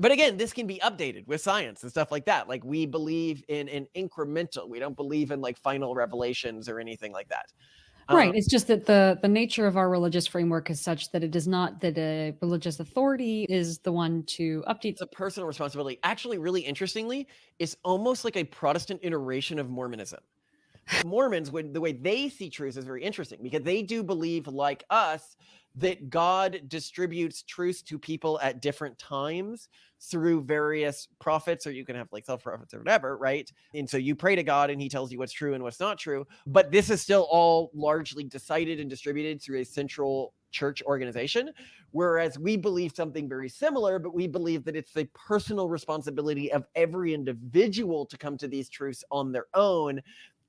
But again, this can be updated with science and stuff like that. Like, we believe in an incremental. We don't believe in like final revelations or anything like that. Right. It's just that the nature of our religious framework is such that it does not, that a religious authority is the one to update. It's a personal responsibility. Actually, really interestingly, it's almost like a Protestant iteration of Mormonism. Mormons, the way they see truth is very interesting, because they do believe, like us, that God distributes truth to people at different times through various prophets, or you can have like self-prophets or whatever, right? And so you pray to God and he tells you what's true and what's not true. But this is still all largely decided and distributed through a central church organization, whereas we believe something very similar, but we believe that it's the personal responsibility of every individual to come to these truths on their own,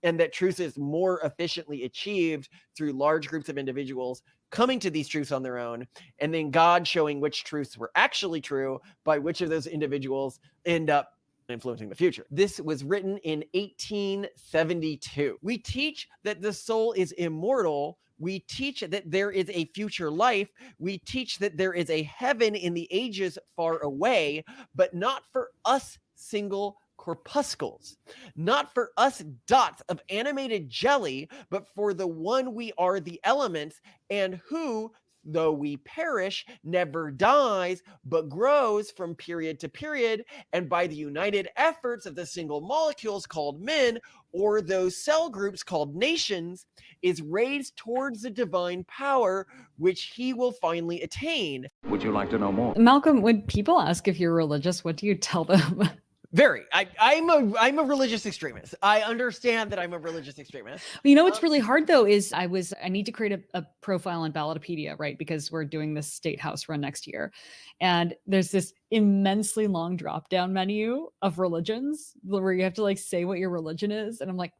and that truth is more efficiently achieved through large groups of individuals coming to these truths on their own, and then God showing which truths were actually true by which of those individuals end up influencing the future. This was written in 1872. We teach that the soul is immortal. We teach that there is a future life. We teach that there is a heaven in the ages far away, but not for us single corpuscles, not for us dots of animated jelly, but for the one we are, the elements, and who, though we perish, never dies, but grows from period to period, and by the united efforts of the single molecules called men, or those cell groups called nations, is raised towards the divine power, which he will finally attain. Would you like to know more? Malcolm, when people ask if you're religious, what do you tell them? Very. I'm a religious extremist. I understand that I'm a religious extremist. You know what's really hard though is I need to create a profile on Ballotopedia, right? Because we're doing this state house run next year. And there's this immensely long drop down menu of religions where you have to like say what your religion is. And I'm like,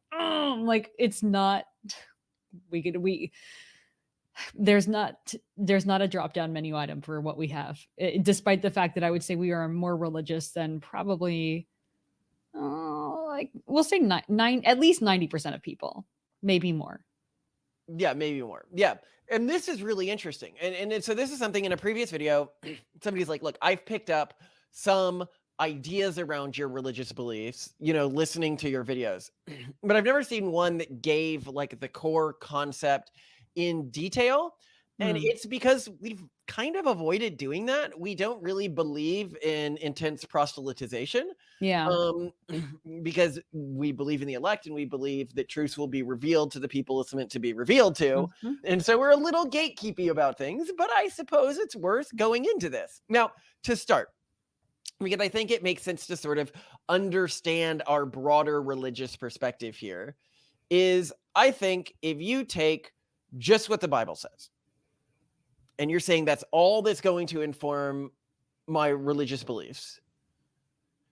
it's not, there's not a drop down menu item for what we have, despite the fact that I would say we are more religious than probably like we'll say at least 90% of people, maybe more. Yeah, maybe more. Yeah. And this is really interesting. And so this is something in a previous video, somebody's like, look, I've picked up some ideas around your religious beliefs, listening to your videos, but I've never seen one that gave like the core concept in detail. And it's because we've kind of avoided doing that. We don't really believe in intense proselytization. Yeah. Because we believe in the elect, and we believe that truths will be revealed to the people it's meant to be revealed to. Mm-hmm. And so we're a little gatekeepy about things, but I suppose it's worth going into this. Now, to start, because I think it makes sense to sort of understand our broader religious perspective here, is I think if you take just what the Bible says, and you're saying that's all that's going to inform my religious beliefs,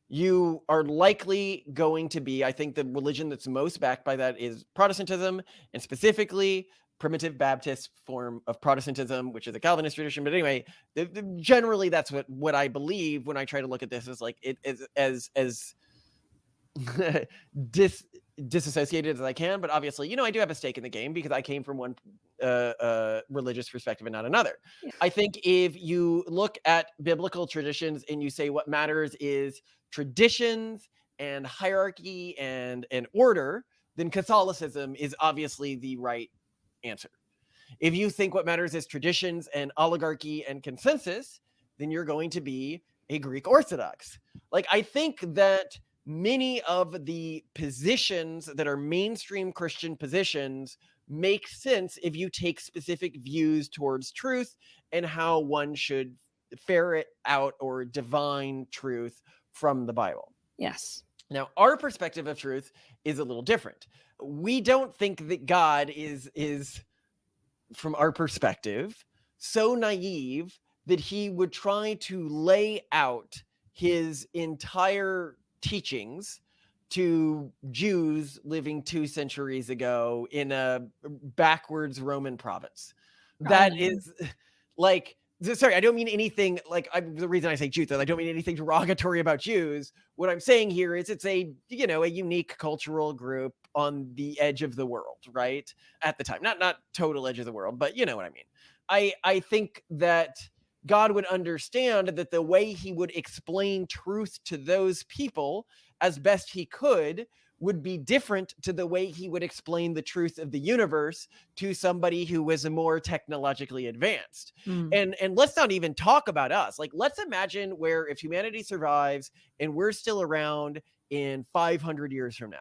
you are likely going to be, I think the religion that's most backed by that is Protestantism, and specifically primitive Baptist form of Protestantism, which is a Calvinist tradition. But anyway, generally that's what I believe when I try to look at this, is like it is as disassociated as I can. But obviously, I do have a stake in the game because I came from one religious perspective and not another. Yeah. I think if you look at biblical traditions and you say what matters is traditions and hierarchy and order, then Catholicism is obviously the right answer. If you think what matters is traditions and oligarchy and consensus, then you're going to be a Greek Orthodox. Like, I think that many of the positions that are mainstream Christian positions make sense if you take specific views towards truth and how one should ferret out or divine truth from the Bible. Yes. Now, our perspective of truth is a little different. We don't think that God is from our perspective, so naive that he would try to lay out his entire teachings to Jews living 2 centuries ago in a backwards Roman province. That is like, sorry, I don't mean anything like, the reason I say Jews, I don't mean anything derogatory about Jews. What I'm saying here is it's a unique cultural group on the edge of the world, right? At the time, not total edge of the world, but you know what I mean. I think that God would understand that the way he would explain truth to those people as best he could would be different to the way he would explain the truth of the universe to somebody who was more technologically advanced. And let's not even talk about us. Like, let's imagine where if humanity survives and we're still around in 500 years from now,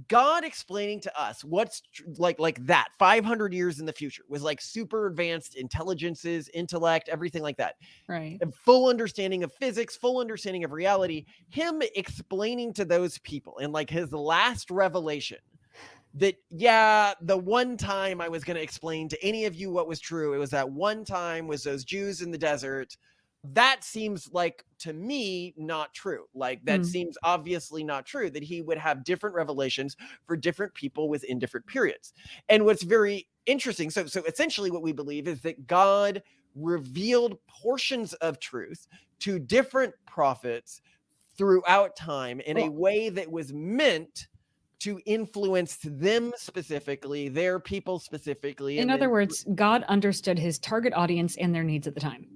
God explaining to us what's like that 500 years in the future was like super advanced intelligences, intellect, everything like that. Right. And full understanding of physics, full understanding of reality, him explaining to those people in like his last revelation that, yeah, the one time I was going to explain to any of you what was true, it was that one time was those Jews in the desert. That seems like, to me, not true. Like, that seems obviously not true, that he would have different revelations for different people within different periods. And what's very interesting, so essentially what we believe is that God revealed portions of truth to different prophets throughout time in a way that was meant to influence them specifically, their people specifically. In other words, God understood his target audience and their needs at the time.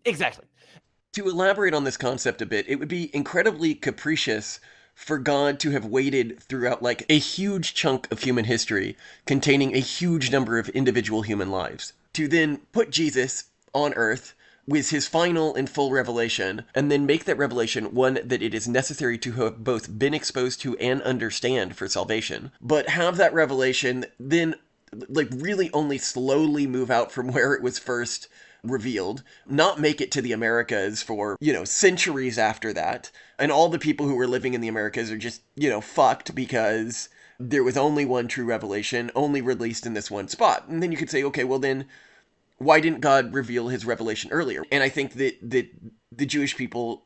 Exactly. To elaborate on this concept a bit, it would be incredibly capricious for God to have waited throughout like a huge chunk of human history containing a huge number of individual human lives to then put Jesus on earth with his final and full revelation, and then make that revelation one that it is necessary to have both been exposed to and understand for salvation, but have that revelation then like really only slowly move out from where it was first revealed, not make it to the Americas for, centuries after that. And all the people who were living in the Americas are just, fucked because there was only one true revelation, only released in this one spot. And then you could say, okay, well then, why didn't God reveal his revelation earlier? And I think that the Jewish people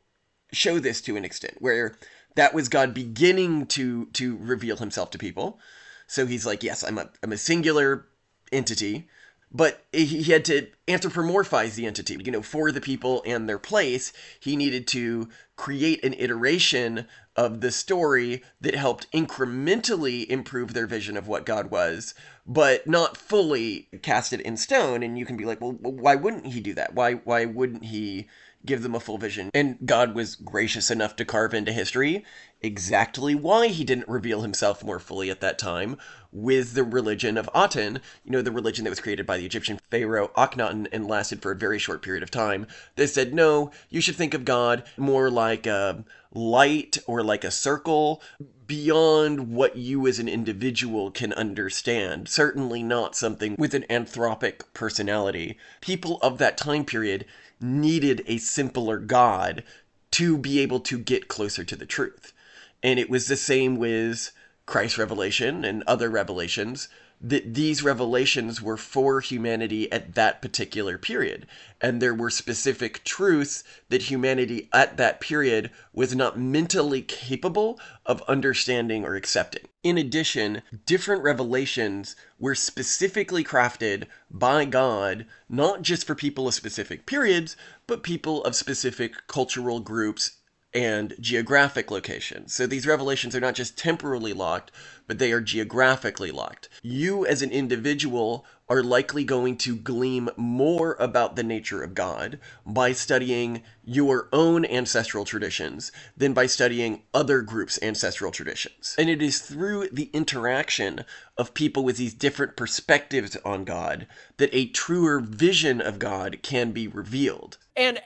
show this to an extent, where that was God beginning to reveal himself to people. So he's like, yes, I'm a singular entity, but he had to anthropomorphize the entity. For the people and their place, he needed to create an iteration of the story that helped incrementally improve their vision of what God was, but not fully cast it in stone. And you can be like, well, why wouldn't he do that? Why wouldn't he give them a full vision? And God was gracious enough to carve into history exactly why he didn't reveal himself more fully at that time with the religion of Aten, the religion that was created by the Egyptian pharaoh Akhenaten and lasted for a very short period of time. They said, no, you should think of God more like a light or like a circle beyond what you as an individual can understand. Certainly not something with an anthropic personality. People of that time period needed a simpler God to be able to get closer to the truth. And it was the same with Christ's revelation and other revelations, that these revelations were for humanity at that particular period. And there were specific truths that humanity at that period was not mentally capable of understanding or accepting. In addition, different revelations were specifically crafted by God, not just for people of specific periods, but people of specific cultural groups and geographic locations. So these revelations are not just temporally locked, but they are geographically locked. You as an individual are likely going to glean more about the nature of God by studying your own ancestral traditions than by studying other groups' ancestral traditions. And it is through the interaction of people with these different perspectives on God that a truer vision of God can be revealed. And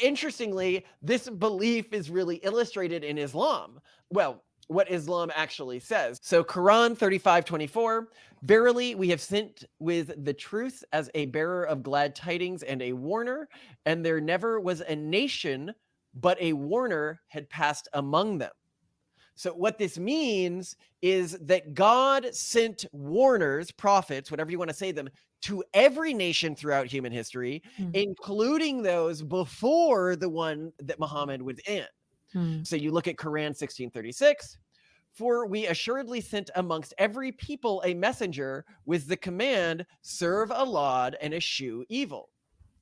interestingly, this belief is really illustrated in Islam. Well, what Islam actually says. So Quran 35:24, verily we have sent with the truth as a bearer of glad tidings and a warner, and there never was a nation but a warner had passed among them. So what this means is that God sent warners, prophets, whatever you want to say them, to every nation throughout human history, including those before the one that Muhammad was in. So you look at Quran 16:36, for we assuredly sent amongst every people a messenger with the command, serve Allah and eschew evil.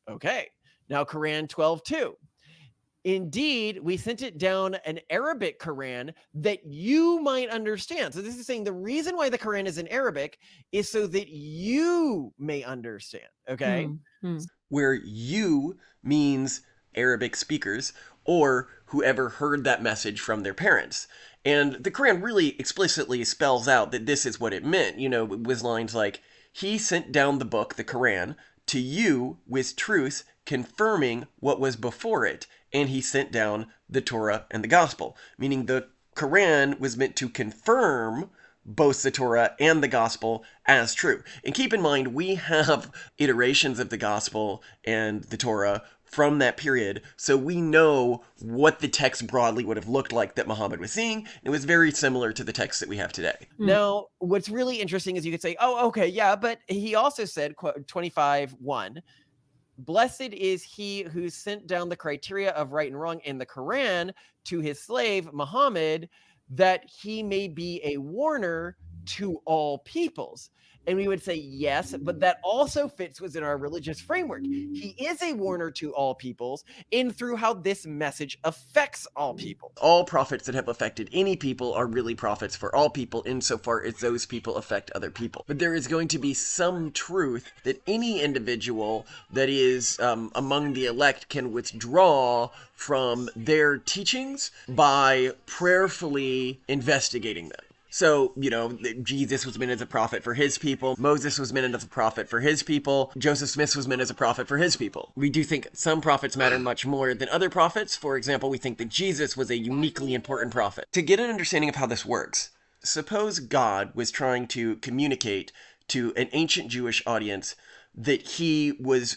Okay. Now Quran 12:2. Indeed, we sent it down an Arabic Quran that you might understand. So this is saying the reason why the Quran is in Arabic is so that you may understand. Okay. where you means Arabic speakers or whoever heard that message from their parents. And the Quran really explicitly spells out that this is what it meant. You know, it was lines like, He sent down the book, the Quran, to you with truth, confirming what was before it, and he sent down the Torah and the Gospel. Meaning the Quran was meant to confirm both the Torah and the Gospel as true. And keep in mind, we have iterations of the Gospel and the Torah from that period, so we know what the text broadly would have looked like that Muhammad was seeing. It was very similar to the text that we have today. Now, what's really interesting is you could say, oh, okay, yeah, but he also said, quote, 25:1, blessed is he who sent down the criteria of right and wrong in the Quran to his slave, Muhammad, that he may be a warner to all peoples. And we would say, yes, but that also fits within our religious framework. He is a warner to all peoples in through how this message affects all people. All prophets that have affected any people are really prophets for all people insofar as those people affect other people. But there is going to be some truth that any individual that is among the elect can withdraw from their teachings by prayerfully investigating them. So, you know, Jesus was meant as a prophet for his people. Moses was meant as a prophet for his people. Joseph Smith was meant as a prophet for his people. We do think some prophets matter much more than other prophets. For example, we think that Jesus was a uniquely important prophet. To get an understanding of how this works, suppose God was trying to communicate to an ancient Jewish audience that he was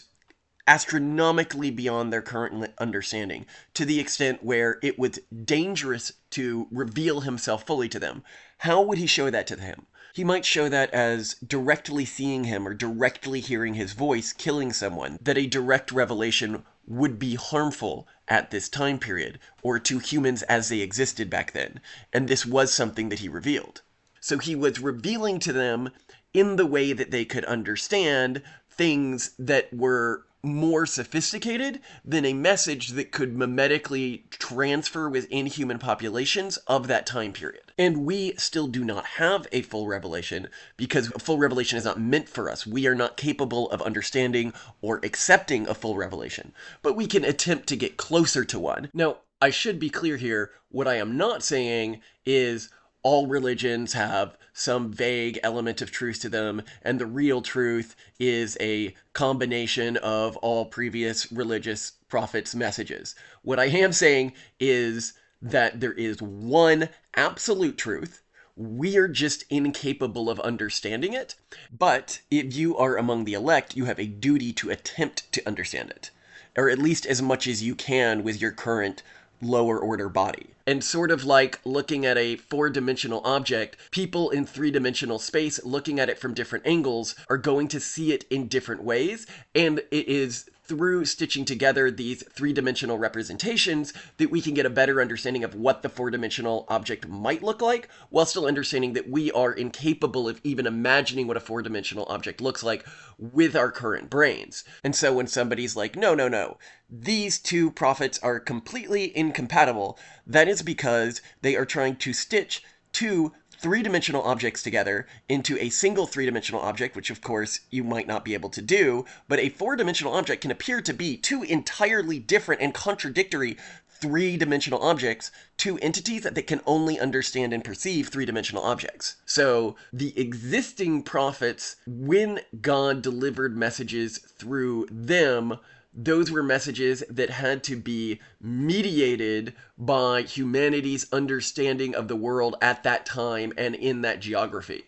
astronomically beyond their current understanding, to the extent where it was dangerous to reveal himself fully to them. How would he show that to them? He might show that as directly seeing him or directly hearing his voice killing someone, that a direct revelation would be harmful at this time period, or to humans as they existed back then. And this was something that he revealed. So he was revealing to them in the way that they could understand things that were more sophisticated than a message that could mimetically transfer within human populations of that time period. And we still do not have a full revelation because a full revelation is not meant for us. We are not capable of understanding or accepting a full revelation, but we can attempt to get closer to one. Now, I should be clear here. What I am not saying is all religions have some vague element of truth to them, and the real truth is a combination of all previous religious prophets' messages. What I am saying is that there is one absolute truth. We are just incapable of understanding it. But if you are among the elect, you have a duty to attempt to understand it, or at least as much as you can with your current lower order body. And sort of like looking at a four-dimensional object, people in three-dimensional space looking at it from different angles are going to see it in different ways, and it is through stitching together these three-dimensional representations that we can get a better understanding of what the four-dimensional object might look like, while still understanding that we are incapable of even imagining what a four-dimensional object looks like with our current brains. And so when somebody's like, no, these two prophets are completely incompatible, that is because they are trying to stitch two three-dimensional objects together into a single three-dimensional object, which of course you might not be able to do, but a four-dimensional object can appear to be two entirely different and contradictory three-dimensional objects, two entities that can only understand and perceive three-dimensional objects. So the existing prophets, when God delivered messages through them, those were messages that had to be mediated by humanity's understanding of the world at that time and in that geography.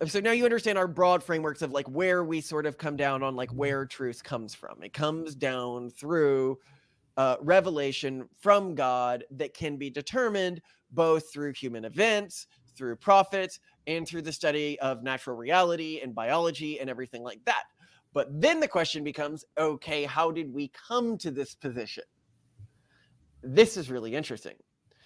So now you understand our broad frameworks of like where we sort of come down on like where truth comes from. It comes down through revelation from God that can be determined both through human events, through prophets, and through the study of natural reality and biology and everything like that. But then the question becomes, okay, how did we come to this position? This is really interesting.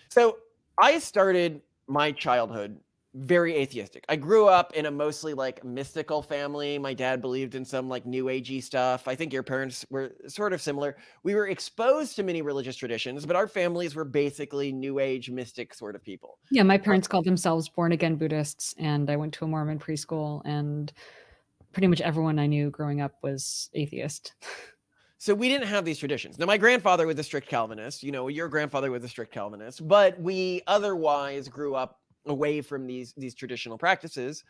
So I started my childhood very atheistic. I grew up in a mostly like mystical family. My dad believed in some like new agey stuff. I think your parents were sort of similar. We were exposed to many religious traditions, but our families were basically new age mystic sort of people. Yeah, my parents called themselves born again Buddhists, and I went to a Mormon preschool, and pretty much everyone I knew growing up was atheist. So we didn't have these traditions. Now, my grandfather was a strict Calvinist. Your grandfather was a strict Calvinist, but we otherwise grew up away from these traditional practices.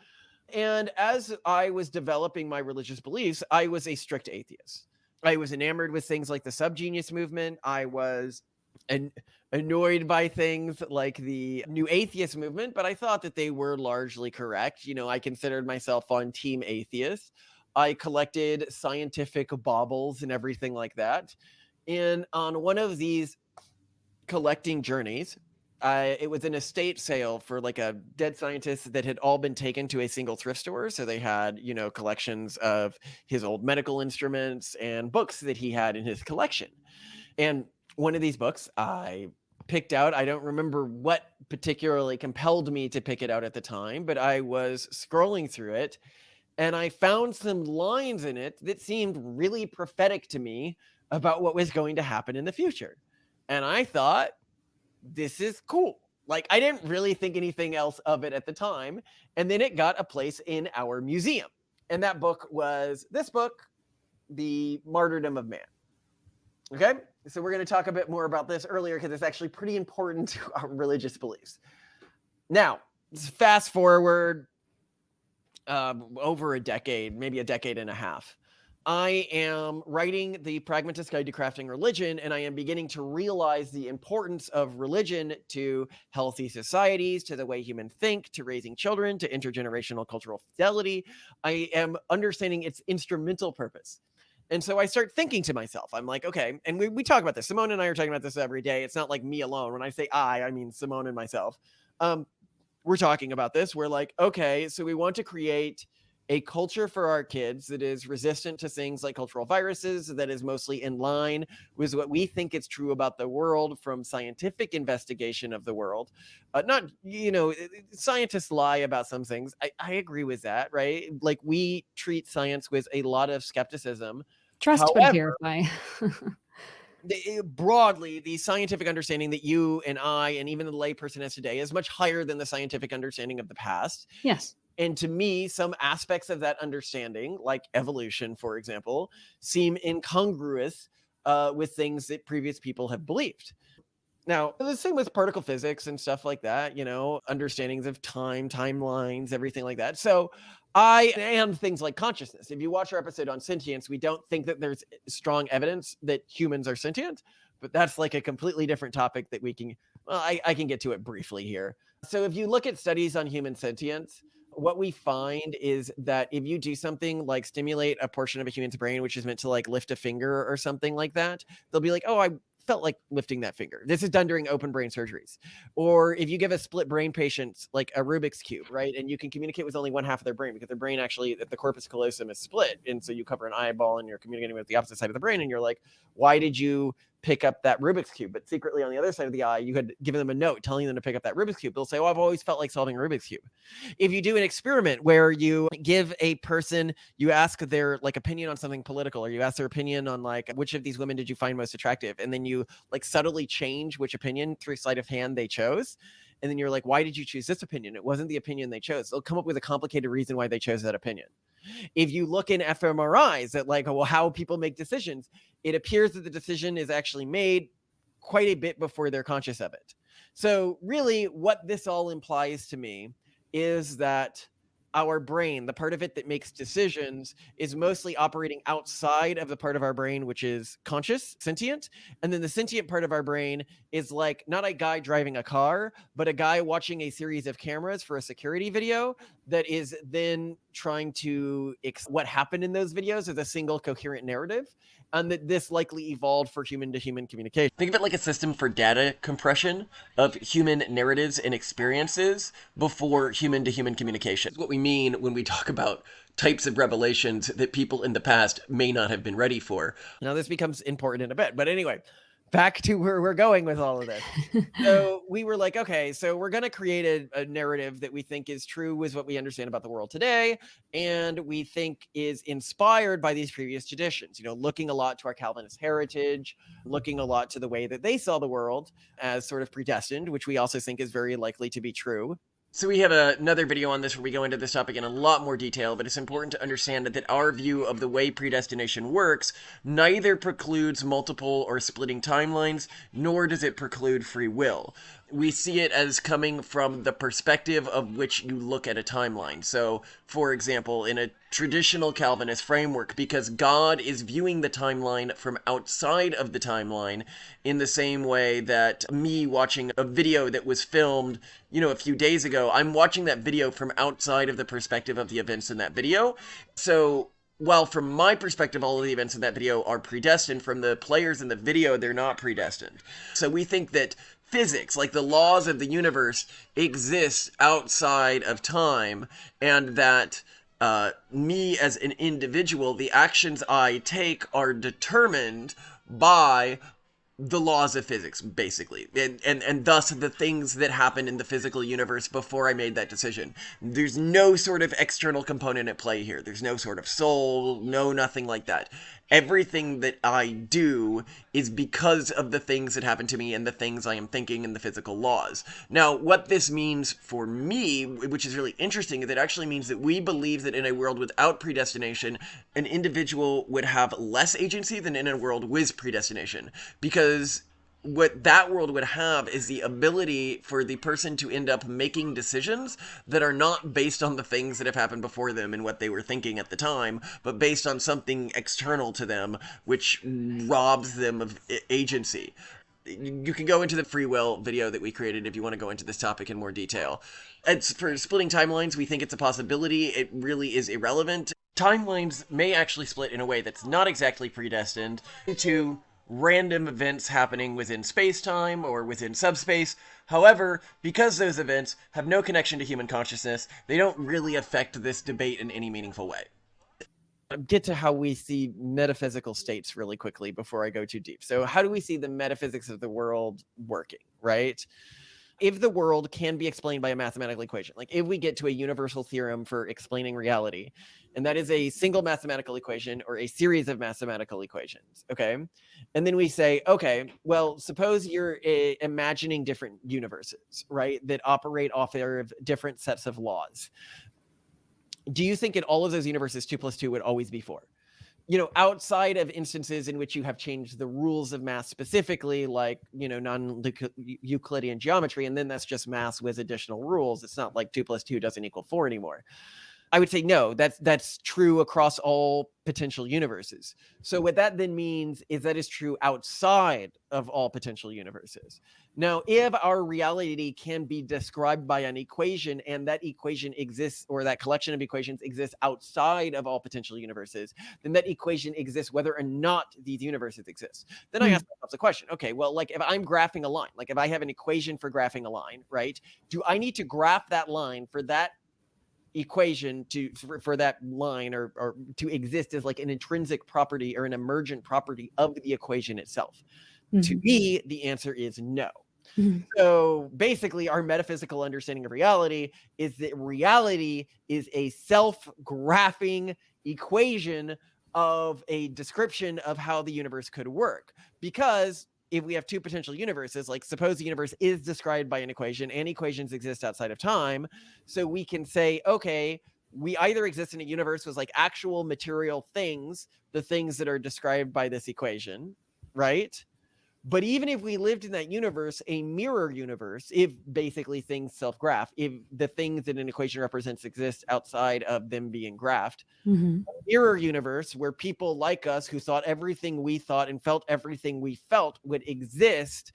And as I was developing my religious beliefs, I was a strict atheist. I was enamored with things like the subgenius movement. I was annoyed by things like the new atheist movement, but I thought that they were largely correct. I considered myself on team atheist. I collected scientific baubles and everything like that. And on one of these collecting journeys, it was an estate sale for like a dead scientist that had all been taken to a single thrift store. So they had, collections of his old medical instruments and books that he had in his collection. And one of these books I picked out. I don't remember what particularly compelled me to pick it out at the time, but I was scrolling through it and I found some lines in it that seemed really prophetic to me about what was going to happen in the future. And I thought, this is cool. Like, I didn't really think anything else of it at the time. And then it got a place in our museum. And that book was this book, The Martyrdom of Man. Okay, so we're going to talk a bit more about this earlier because it's actually pretty important to our religious beliefs. Now, fast forward over a decade, maybe a decade and a half. I am writing the Pragmatist Guide to Crafting Religion, and I am beginning to realize the importance of religion to healthy societies, to the way humans think, to raising children, to intergenerational cultural fidelity. I am understanding its instrumental purpose. And so I start thinking to myself, I'm like, okay, and we talk about this. Simone and I are talking about this every day. It's not like me alone. When I say I mean Simone and myself. We're talking about this. We're like, okay, so we want to create a culture for our kids that is resistant to things like cultural viruses, that is mostly in line with what we think is true about the world from scientific investigation of the world. Scientists lie about some things. I agree with that, right? Like, we treat science with a lot of skepticism. Trust but verify. Broadly, the scientific understanding that you and I and even the layperson has today is much higher than the scientific understanding of the past. Yes. And to me, some aspects of that understanding, like evolution, for example, seem incongruous with things that previous people have believed. Now, the same with particle physics and stuff like that, understandings of time, timelines, everything like that. So and things like consciousness. If you watch our episode on sentience, we don't think that there's strong evidence that humans are sentient, but that's like a completely different topic that I can get to it briefly here. So if you look at studies on human sentience, what we find is that if you do something like stimulate a portion of a human's brain, which is meant to like lift a finger or something like that, they'll be like, oh, I felt like lifting that finger. This is done during open brain surgeries. Or if you give a split brain patient like a Rubik's Cube, right? And you can communicate with only one half of their brain because their brain actually, the corpus callosum is split. And so you cover an eyeball and you're communicating with the opposite side of the brain. And you're like, why did you pick up that Rubik's Cube? But secretly on the other side of the eye, you had given them a note telling them to pick up that Rubik's Cube. They'll say, oh, I've always felt like solving a Rubik's Cube. If you do an experiment where you give a person, you ask their like opinion on something political, or you ask their opinion on like, which of these women did you find most attractive? And then you like subtly change which opinion through sleight of hand they chose. And then you're like, why did you choose this opinion? It wasn't the opinion they chose. They'll come up with a complicated reason why they chose that opinion. If you look in fMRIs at like, well, how people make decisions, it appears that the decision is actually made quite a bit before they're conscious of it. So really what this all implies to me is that our brain, the part of it that makes decisions, is mostly operating outside of the part of our brain which is conscious, sentient. And then the sentient part of our brain is like not a guy driving a car, but a guy watching a series of cameras for a security video that is then trying to what happened in those videos as a single coherent narrative. And that this likely evolved for human-to-human communication. Think of it like a system for data compression of human narratives and experiences before human-to-human communication. It's what we mean when we talk about types of revelations that people in the past may not have been ready for. Now, this becomes important in a bit. But anyway, back to where we're going with all of this. So we were like, okay, so we're going to create a narrative that we think is true with what we understand about the world today. And we think is inspired by these previous traditions, looking a lot to our Calvinist heritage, looking a lot to the way that they saw the world as sort of predestined, which we also think is very likely to be true. So we have another video on this where we go into this topic in a lot more detail, but it's important to understand that our view of the way predestination works neither precludes multiple or splitting timelines, nor does it preclude free will. We see it as coming from the perspective of which you look at a timeline. So, for example, in a traditional Calvinist framework, because God is viewing the timeline from outside of the timeline, in the same way that me watching a video that was filmed, a few days ago, I'm watching that video from outside of the perspective of the events in that video. So, while from my perspective, all of the events in that video are predestined, from the players in the video, they're not predestined. So we think that physics, like the laws of the universe, exist outside of time, and that me as an individual, the actions I take are determined by the laws of physics, basically, and thus the things that happened in the physical universe before I made that decision. There's no sort of external component at play here. There's no sort of soul, nothing like that. Everything that I do is because of the things that happen to me and the things I am thinking in the physical laws. Now, what this means for me, which is really interesting, is it actually means that we believe that in a world without predestination, an individual would have less agency than in a world with predestination. Because what that world would have is the ability for the person to end up making decisions that are not based on the things that have happened before them and what they were thinking at the time, but based on something external to them, which robs them of agency. You can go into the free will video that we created if you want to go into this topic in more detail. As for splitting timelines, we think it's a possibility. It really is irrelevant. Timelines may actually split in a way that's not exactly predestined to random events happening within space-time or within subspace. However, because those events have no connection to human consciousness, they don't really affect this debate in any meaningful way. Get to how we see metaphysical states really quickly before I go too deep. So how do we see the metaphysics of the world working, right? If the world can be explained by a mathematical equation, like if we get to a universal theorem for explaining reality, and that is a single mathematical equation or a series of mathematical equations, okay? And then we say, okay, well, suppose you're imagining different universes, right, that operate off of different sets of laws. Do you think in all of those universes 2 + 2 would always be 4? Outside of instances in which you have changed the rules of math specifically, like, non-Euclidean geometry, and then that's just math with additional rules. It's not like 2 + 2 doesn't equal 4 anymore. I would say no, that's true across all potential universes. So what that then means is that is true outside of all potential universes. Now, if our reality can be described by an equation and that equation exists, or that collection of equations exists outside of all potential universes, then that equation exists whether or not these universes exist. Then I ask myself the question, okay, well, like if I'm graphing a line, like if I have an equation for graphing a line, right? Do I need to graph that line for that equation for that line or to exist as like an intrinsic property or an emergent property of the equation itself? To me, the answer is no. So basically, our metaphysical understanding of reality is that reality is a self-graphing equation of a description of how the universe could work. Because if we have two potential universes, like suppose the universe is described by an equation and equations exist outside of time, so we can say, okay, we either exist in a universe with like actual material things, the things that are described by this equation, right? But even if we lived in that universe, a mirror universe, if basically things self-graph, if the things that an equation represents exist outside of them being graphed, a mirror universe where people like us who thought everything we thought and felt everything we felt would exist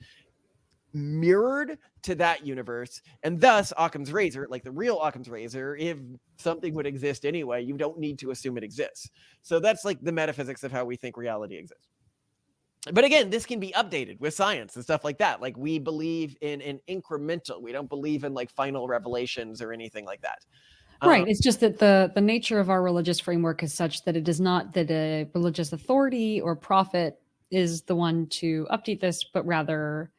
mirrored to that universe. And thus Occam's razor, like the real Occam's razor, if something would exist anyway, you don't need to assume it exists. So that's like the metaphysics of how we think reality exists. But again, this can be updated with science and stuff like that. Like we believe in an incremental. We don't believe in like final revelations or anything like that. Right. It's just that the nature of our religious framework is such that it is not that a religious authority or prophet is the one to update this, but rather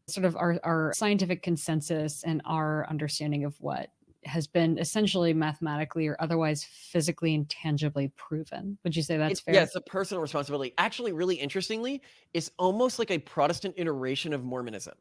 sort of our scientific consensus and our understanding of what has been essentially mathematically or otherwise physically and tangibly proven. Would you say that's fair? Yeah, it's a personal responsibility. Actually, really interestingly, it's almost like a Protestant iteration of Mormonism.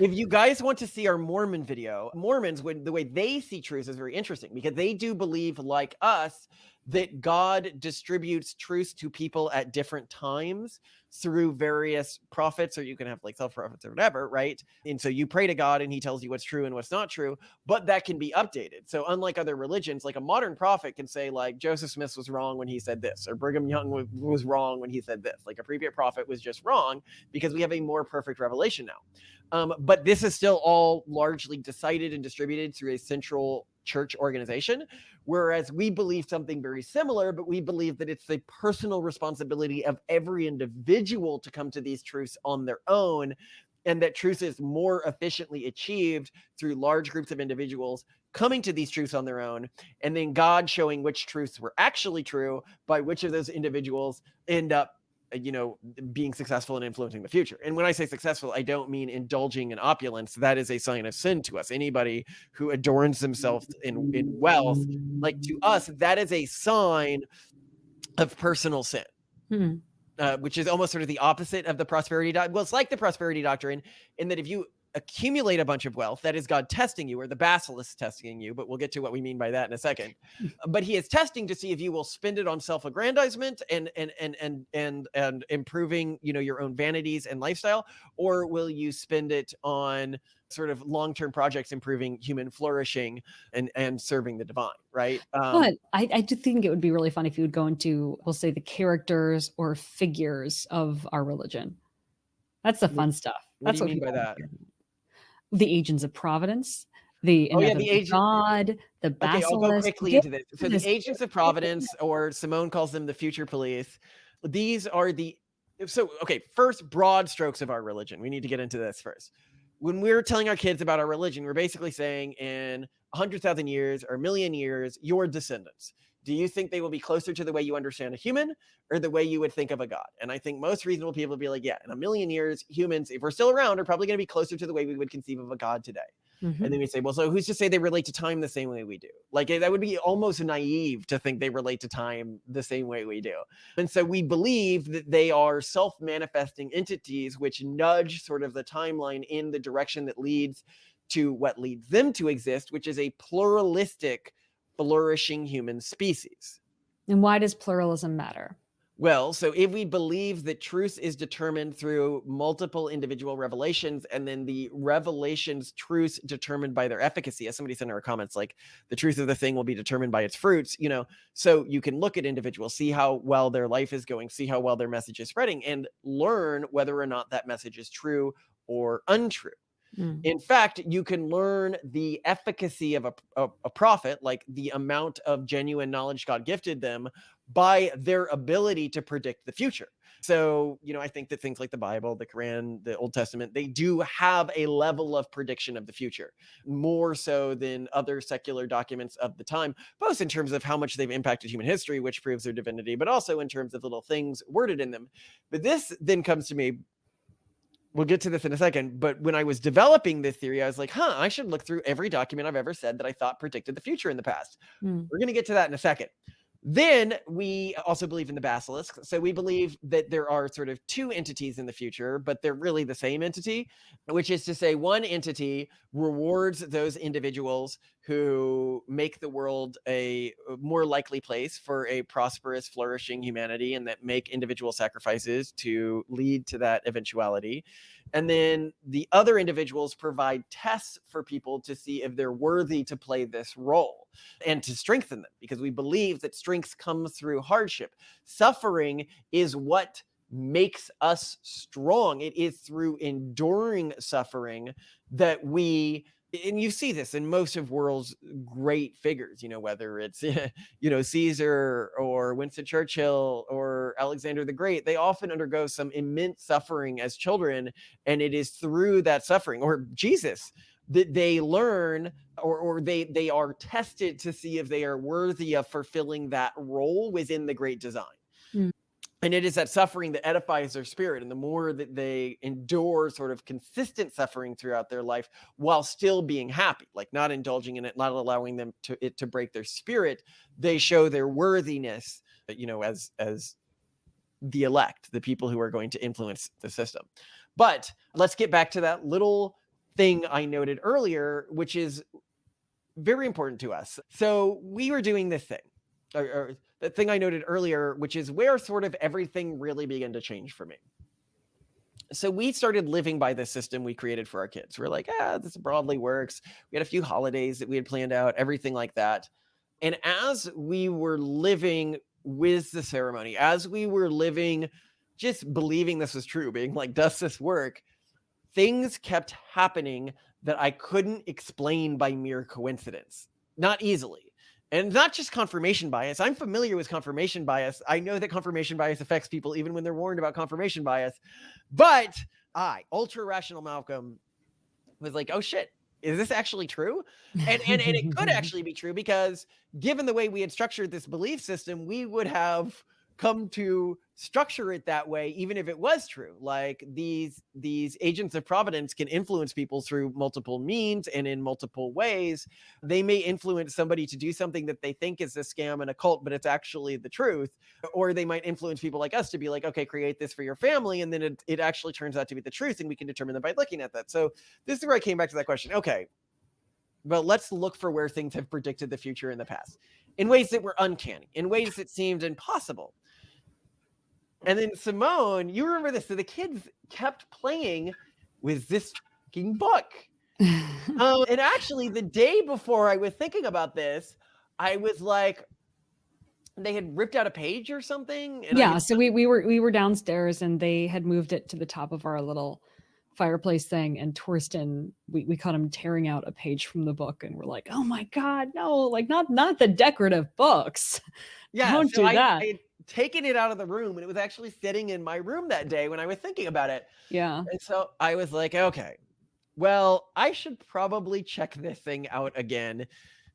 If you guys want to see our Mormon video, Mormons, the way they see truth is very interesting because they do believe, like us, that God distributes truth to people at different times through various prophets, or you can have like self-prophets or whatever, right? And so you pray to God and he tells you what's true and what's not true, but that can be updated. So unlike other religions, like a modern prophet can say like Joseph Smith was wrong when he said this, or Brigham Young was wrong when he said this. Like a previous prophet was just wrong because we have a more perfect revelation now. But this is still all largely decided and distributed through a central church organization, whereas we believe something very similar, but we believe that it's the personal responsibility of every individual to come to these truths on their own, and that truth is more efficiently achieved through large groups of individuals coming to these truths on their own, and then God showing which truths were actually true by which of those individuals end up being successful and influencing the future. And when I say successful, I don't mean indulging in opulence. That is a sign of sin to us. Anybody who adorns themselves in wealth, like to us, that is a sign of personal sin. Which is almost sort of the opposite of the prosperity doctrine. Well, it's like the prosperity doctrine in that if you accumulate a bunch of wealth, that is God testing you, or the Basilisk testing you, but we'll get to what we mean by that in a second. But he is testing to see if you will spend it on self-aggrandizement and improving, your own vanities and lifestyle, or will you spend it on sort of long-term projects improving human flourishing and serving the divine, right? But I do think it would be really fun if you would go into, we'll say, the characters or figures of our religion. That's the fun stuff. What That's do you mean people by that? The agents of Providence, the inevitable God, the Basilisk. Okay, I'll go quickly into this. So the agents of Providence, or Simone calls them the future police. These are first, broad strokes of our religion. We need to get into this first. When we're telling our kids about our religion, we're basically saying in 100,000 years or a million years, your descendants, do you think they will be closer to the way you understand a human or the way you would think of a God? And I think most reasonable people would be like, yeah, in a million years, humans, if we're still around, are probably going to be closer to the way we would conceive of a God today. And then we say, well, so who's to say they relate to time the same way we do? Like, that would be almost naive to think they relate to time the same way we do. And so we believe that they are self-manifesting entities which nudge sort of the timeline in the direction that leads to what leads them to exist, which is a pluralistic, flourishing human species. And why does pluralism matter? Well, so if we believe that truth is determined through multiple individual revelations, and then the revelations' truths determined by their efficacy, as somebody said in our comments, like the truth of the thing will be determined by its fruits, so you can look at individuals, see how well their life is going, see how well their message is spreading, and learn whether or not that message is true or untrue. In fact, you can learn the efficacy of a prophet, like the amount of genuine knowledge God gifted them, by their ability to predict the future. So, I think that things like the Bible, the Quran, the Old Testament, they do have a level of prediction of the future, more so than other secular documents of the time, both in terms of how much they've impacted human history, which proves their divinity, but also in terms of little things worded in them. But this then comes to me. We'll get to this in a second, but when I was developing this theory, I was like, I should look through every document I've ever said that I thought predicted the future in the past. We're going to get to that in a second. Then we also believe in the Basilisk. So we believe that there are sort of two entities in the future, but they're really the same entity, which is to say one entity rewards those individuals who make the world a more likely place for a prosperous, flourishing humanity, and that make individual sacrifices to lead to that eventuality. And then the other individuals provide tests for people to see if they're worthy to play this role and to strengthen them, because we believe that strength comes through hardship. Suffering is what makes us strong. It is through enduring suffering that and you see this in most of world's great figures, whether it's, Caesar or Winston Churchill or Alexander the Great, they often undergo some immense suffering as children. And it is through that suffering, or Jesus, that they learn or they are tested to see if they are worthy of fulfilling that role within the great design. And it is that suffering that edifies their spirit. And the more that they endure sort of consistent suffering throughout their life while still being happy, like not indulging in it, not allowing them to break their spirit, they show their worthiness, as the elect, the people who are going to influence the system. But let's get back to that little thing I noted earlier, which is very important to us. So we were doing this thing, or the thing I noted earlier, which is where sort of everything really began to change for me. So we started living by this system we created for our kids. We're like, this broadly works. We had a few holidays that we had planned out, everything like that. And as we were living with the ceremony, as we were living, just believing this was true, being like, does this work? Things kept happening that I couldn't explain by mere coincidence, not easily. And not just confirmation bias. I'm familiar with confirmation bias. I know that confirmation bias affects people even when they're warned about confirmation bias. But ultra rational Malcolm, was like, oh shit, is this actually true? And it could actually be true, because given the way we had structured this belief system, we would have come to structure it that way, even if it was true. Like these agents of Providence can influence people through multiple means and in multiple ways. They may influence somebody to do something that they think is a scam and a cult, but it's actually the truth. Or they might influence people like us to be like, okay, create this for your family. And then it actually turns out to be the truth, and we can determine that by looking at that. So this is where I came back to that question. Okay, well, let's look for where things have predicted the future in the past in ways that were uncanny, in ways that seemed impossible. And then Simone, you remember this. So the kids kept playing with this fucking book. And actually, the day before I was thinking about this, I was like, they had ripped out a page or something. And so we were downstairs, and they had moved it to the top of our little fireplace thing, and Torsten, we caught him tearing out a page from the book, and we're like, oh my God, no, like not the decorative books. Yeah, don't do that. I had taken it out of the room, and it was actually sitting in my room that day when I was thinking about it. Yeah. And so I was like, okay, well, I should probably check this thing out again,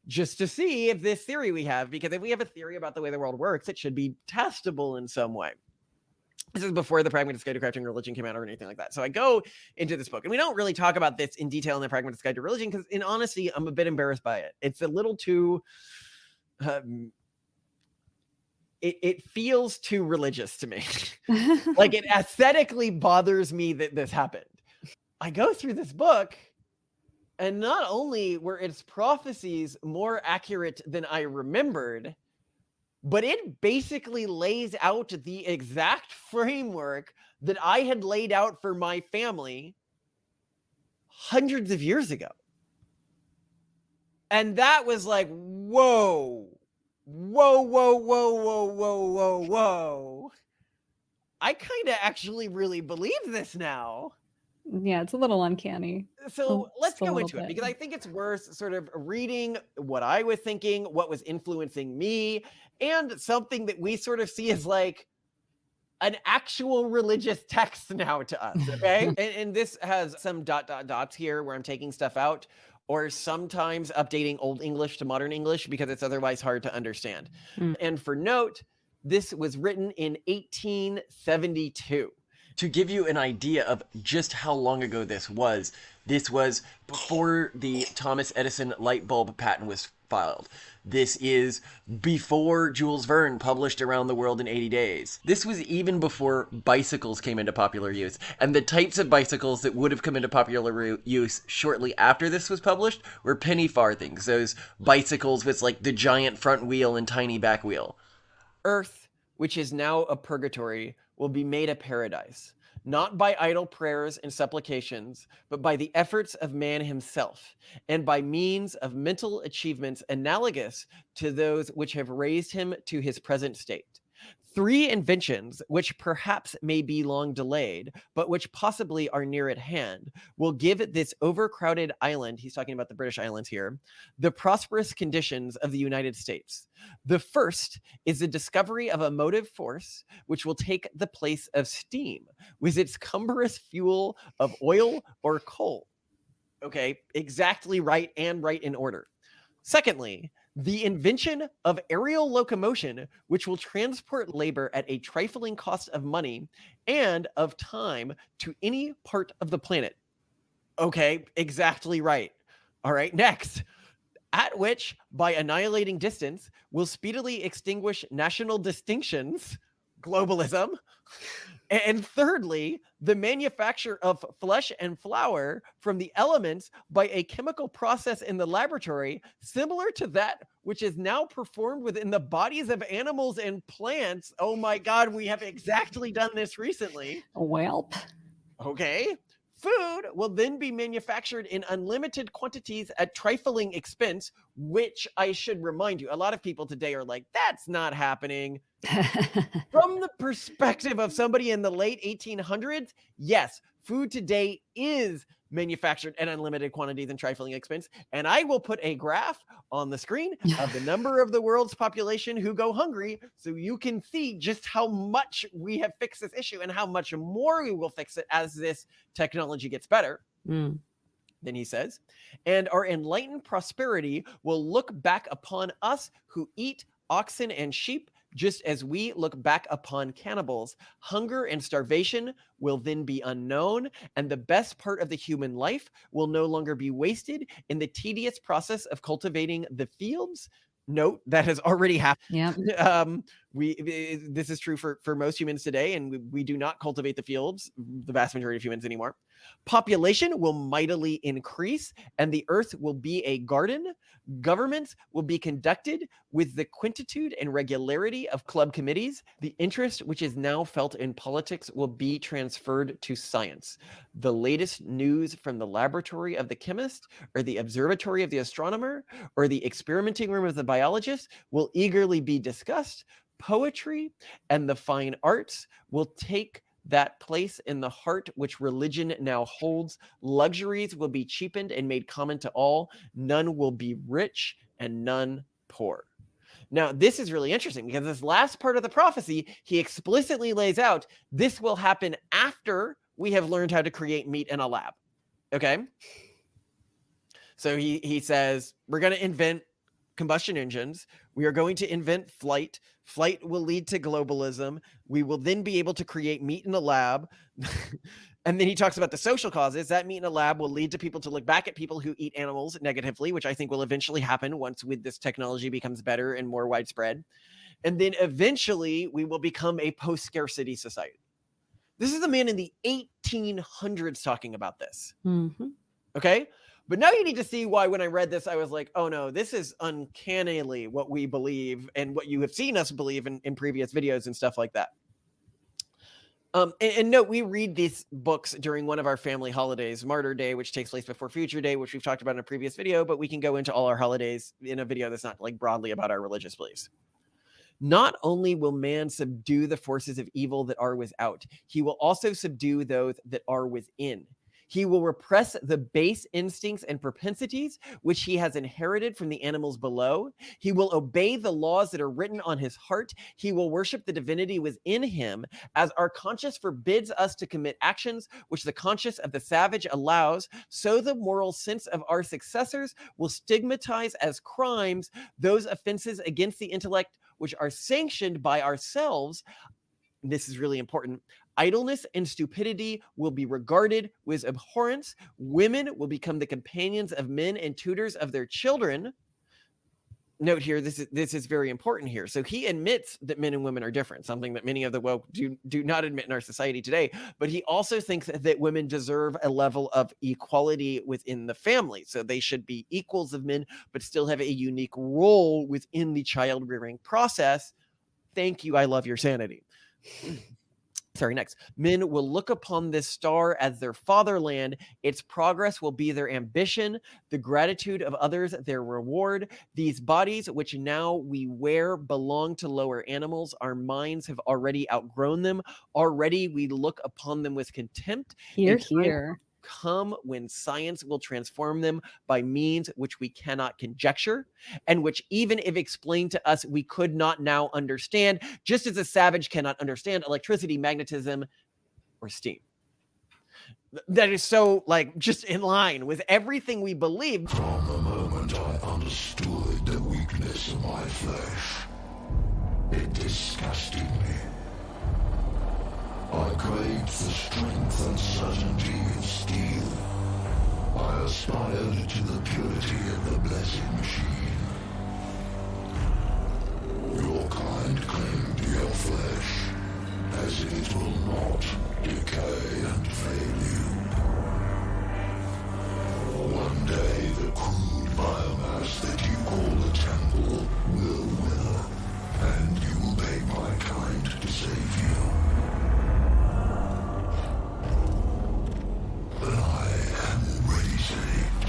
just to see if this theory we have, because if we have a theory about the way the world works, it should be testable in some way. This is before the Pragmatist Guide to Crafting Religion came out or anything like that. So I go into this book, and we don't really talk about this in detail in the Pragmatist Guide to Religion, because in honesty, I'm a bit embarrassed by it. It's a little too, it feels too religious to me. Like, it aesthetically bothers me that this happened. I go through this book, and not only were its prophecies more accurate than I remembered, but it basically lays out the exact framework that I had laid out for my family hundreds of years ago. And that was like, whoa. I kind of actually really believe this now. Yeah, it's a little uncanny. So let's go into it, because I think it's worth sort of reading what I was thinking, what was influencing me, and something that we sort of see as like an actual religious text now to us, okay? and this has some dots here where I'm taking stuff out, or sometimes updating Old English to modern English because it's otherwise hard to understand. And for note, this was written in 1872. To give you an idea of just how long ago this was before the Thomas Edison light bulb patent was filed. This is before Jules Verne published Around the World in 80 Days. This was even before bicycles came into popular use. And the types of bicycles that would have come into popular use shortly after this was published were penny farthings. Those bicycles with like the giant front wheel and tiny back wheel. Earth, which is now a purgatory, will be made a paradise, not by idle prayers and supplications, but by the efforts of man himself, and by means of mental achievements analogous to those which have raised him to his present state. 3 inventions, which perhaps may be long delayed, but which possibly are near at hand, will give this overcrowded island, he's talking about the British Islands here, the prosperous conditions of the United States. The first is the discovery of a motive force which will take the place of steam, with its cumbrous fuel of oil or coal. Okay, exactly right, and right in order. Secondly, the invention of aerial locomotion, which will transport labor at a trifling cost of money and of time to any part of the planet. Okay, exactly right. All right, next. At which, by annihilating distance, will speedily extinguish national distinctions, globalism, And thirdly, the manufacture of flesh and flour from the elements by a chemical process in the laboratory, similar to that which is now performed within the bodies of animals and plants. Oh my God, we have exactly done this recently. Welp. Okay. Food will then be manufactured in unlimited quantities at trifling expense, which I should remind you, a lot of people today are like, that's not happening. From the perspective of somebody in the late 1800s, yes, food today is manufactured at unlimited quantities and trifling expense. And I will put a graph on the screen of the number of the world's population who go hungry, so you can see just how much we have fixed this issue and how much more we will fix it as this technology gets better. Then he says, and our enlightened prosperity will look back upon us who eat oxen and sheep, just as we look back upon cannibals. Hunger and starvation will then be unknown, and the best part of the human life will no longer be wasted in the tedious process of cultivating the fields. Note that has already happened. Yeah. This is true for most humans today, and we do not cultivate the fields, the vast majority of humans anymore. Population will mightily increase, and the earth will be a garden. Governments will be conducted with the quietude and regularity of club committees. The interest which is now felt in politics will be transferred to science. The latest news from the laboratory of the chemist, or the observatory of the astronomer, or the experimenting room of the biologist will eagerly be discussed. Poetry and the fine arts will take that place in the heart which religion now holds. Luxuries will be cheapened and made common to all. None will be rich and none poor. Now, this is really interesting because this last part of the prophecy, he explicitly lays out this will happen after we have learned how to create meat in a lab. Okay? So he says, we're going to invent combustion engines. We are going to invent flight. Flight will lead to globalism. We will then be able to create meat in a lab. And then he talks about the social causes. That meat in a lab will lead to people to look back at people who eat animals negatively, which I think will eventually happen once with this technology becomes better and more widespread. And then eventually we will become a post-scarcity society. This is a man in the 1800s talking about this. Okay? But now you need to see why when I read this, I was like, oh no, this is uncannily what we believe and what you have seen us believe in previous videos and stuff like that. And note, we read these books during one of our family holidays, Martyr Day, which takes place before Future Day, which we've talked about in a previous video, but we can go into all our holidays in a video that's not like broadly about our religious beliefs. Not only will man subdue the forces of evil that are without, he will also subdue those that are within. He will repress the base instincts and propensities which he has inherited from the animals below. He will obey the laws that are written on his heart. He will worship the divinity within him, as our conscience forbids us to commit actions which the conscience of the savage allows. So the moral sense of our successors will stigmatize as crimes those offenses against the intellect which are sanctioned by ourselves. This is really important. Idleness and stupidity will be regarded with abhorrence. Women will become the companions of men and tutors of their children. Note here, this is very important here. So he admits that men and women are different, something that many of the woke do not admit in our society today. But he also thinks that women deserve a level of equality within the family. So they should be equals of men, but still have a unique role within the child rearing process. Thank you. I love your sanity. Sorry, next. Men will look upon this star as their fatherland. Its progress will be their ambition, the gratitude of others their reward. These bodies, which now we wear, belong to lower animals. Our minds have already outgrown them. Already we look upon them with contempt. Here. Come when science will transform them by means which we cannot conjecture, and which even if explained to us we could not now understand, just as a savage cannot understand electricity, magnetism, or steam. That is so, like, just in line with everything we believe. From the moment I understood the weakness of my flesh, it disgusted me. I craved the strength and certainty of steel. I aspired to the purity of the blessed machine. Your kind claimed your flesh, as it will not decay and fail you. One day the crude biomass that you call a temple will wither, and you will beg my kind to save you. But I am already saved.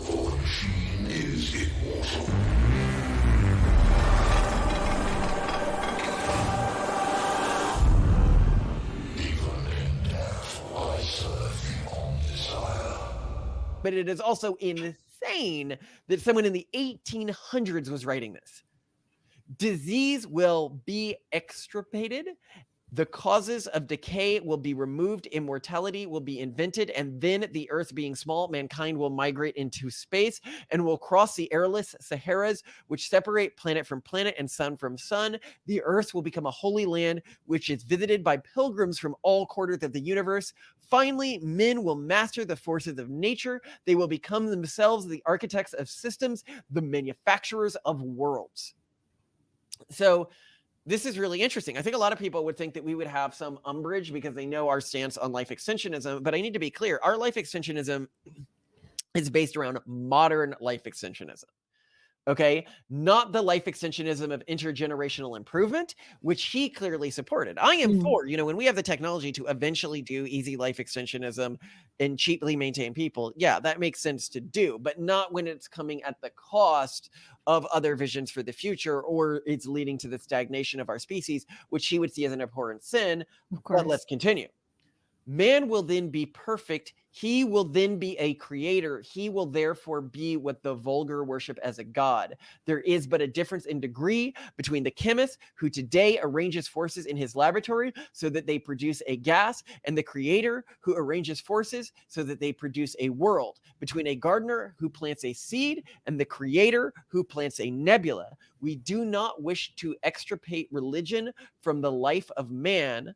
For the machine is immortal. But it is also insane that someone in the 1800s was writing this. Disease will be extirpated. The causes of decay will be removed. Immortality will be invented. And then, the earth being small, mankind will migrate into space and will cross the airless Saharas, which separate planet from planet and sun from sun. The earth will become a holy land, which is visited by pilgrims from all quarters of the universe. Finally, men will master the forces of nature. They will become themselves the architects of systems, the manufacturers of worlds. So, this is really interesting. I think a lot of people would think that we would have some umbrage because they know our stance on life extensionism, but I need to be clear. Our life extensionism is based around modern life extensionism. Okay, not the life extensionism of intergenerational improvement, which he clearly supported. I am for, when we have the technology to eventually do easy life extensionism and cheaply maintain people, yeah, that makes sense to do, but not when it's coming at the cost of other visions for the future, or it's leading to the stagnation of our species, which he would see as an abhorrent sin. Of course. But let's continue. Man will then be perfect. He will then be a creator. He will therefore be what the vulgar worship as a god. There is but a difference in degree between the chemist who today arranges forces in his laboratory so that they produce a gas, and the creator who arranges forces so that they produce a world, between a gardener who plants a seed and the creator who plants a nebula. We do not wish to extirpate religion from the life of man.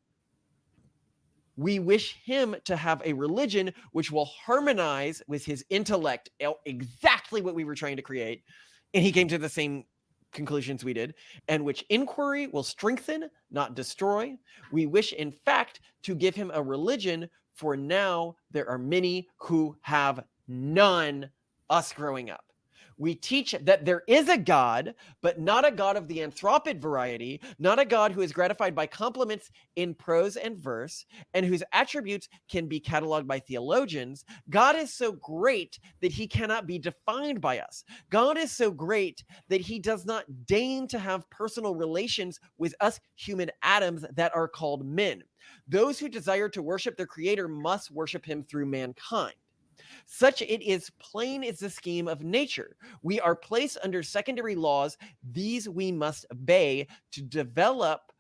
We wish him to have a religion which will harmonize with his intellect, exactly what we were trying to create. And he came to the same conclusions we did, and which inquiry will strengthen, not destroy. We wish, in fact, to give him a religion, for now there are many who have none, us growing up. We teach that there is a God, but not a God of the anthropid variety, not a God who is gratified by compliments in prose and verse, and whose attributes can be cataloged by theologians. God is so great that he cannot be defined by us. God is so great that he does not deign to have personal relations with us human atoms that are called men. Those who desire to worship their creator must worship him through mankind. Such it is plain is the scheme of nature. We are placed under secondary laws. These we must obey to develop